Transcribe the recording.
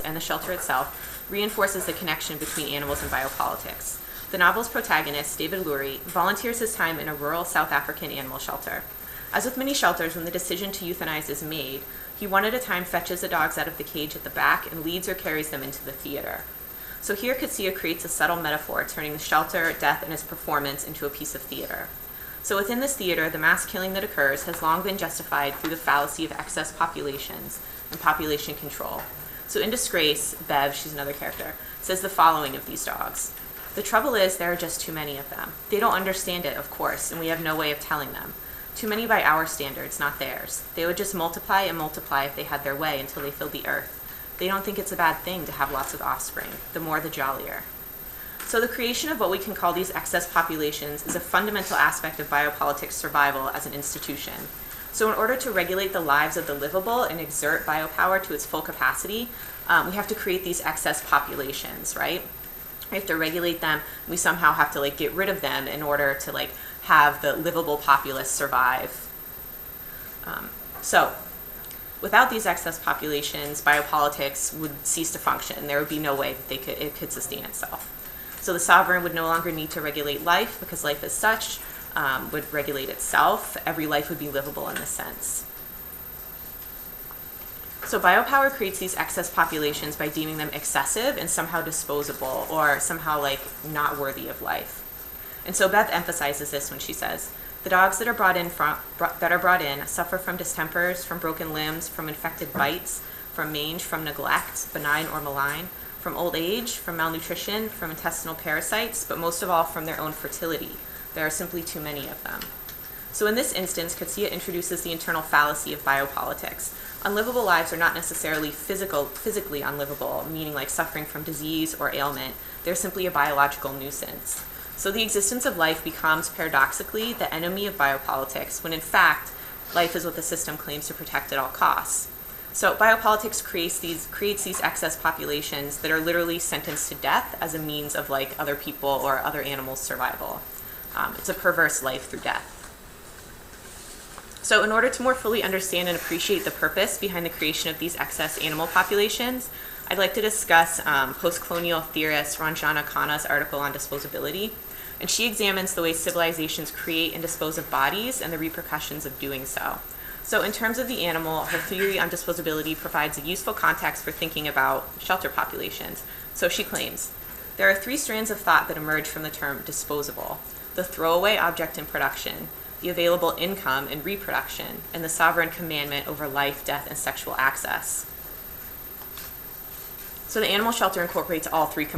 and the shelter itself, reinforces the connection between animals and biopolitics. The novel's protagonist, David Lurie, volunteers his time in a rural South African animal shelter. As with many shelters, when the decision to euthanize is made, he one at a time fetches the dogs out of the cage at the back and leads or carries them into the theater. So here Coetzee creates a subtle metaphor, turning the shelter, death, and his performance into a piece of theater. So within this theater, the mass killing that occurs has long been justified through the fallacy of excess populations and population control. So in Disgrace, Bev, she's another character, says the following of these dogs. The trouble is there are just too many of them. They don't understand it, of course, and we have no way of telling them. Too many by our standards, not theirs. They would just multiply and multiply if they had their way until they filled the earth. They don't think it's a bad thing to have lots of offspring. The more, the jollier. So the creation of what we can call these excess populations is a fundamental aspect of biopolitics survival as an institution. So in order to regulate the lives of the livable and exert biopower to its full capacity, we have to create these excess populations, right? We have to regulate them. We somehow have to get rid of them in order to have the livable populace survive. So without these excess populations, biopolitics would cease to function. There would be no way that it could sustain itself. So the sovereign would no longer need to regulate life because life as such would regulate itself. Every life would be livable in this sense. So biopower creates these excess populations by deeming them excessive and somehow disposable or somehow not worthy of life. And so Beth emphasizes this when she says, the dogs that are brought in suffer from distempers, from broken limbs, from infected bites, from mange, from neglect, benign or malign, from old age, from malnutrition, from intestinal parasites, but most of all from their own fertility. There are simply too many of them. So in this instance, Coetzee introduces the internal fallacy of biopolitics. Unlivable lives are not necessarily physically unlivable, meaning suffering from disease or ailment. They're simply a biological nuisance. So the existence of life becomes, paradoxically, the enemy of biopolitics, when in fact, life is what the system claims to protect at all costs. So biopolitics creates these excess populations that are literally sentenced to death as a means of other people or other animals' survival. It's a perverse life through death. So in order to more fully understand and appreciate the purpose behind the creation of these excess animal populations, I'd like to discuss post-colonial theorist Ranjana Khanna's article on disposability. And she examines the way civilizations create and dispose of bodies and the repercussions of doing so. So in terms of the animal, her theory on disposability provides a useful context for thinking about shelter populations. So she claims, there are three strands of thought that emerge from the term disposable: the throwaway object in production, the available income in reproduction, and the sovereign commandment over life, death, and sexual access. So the animal shelter incorporates all three components.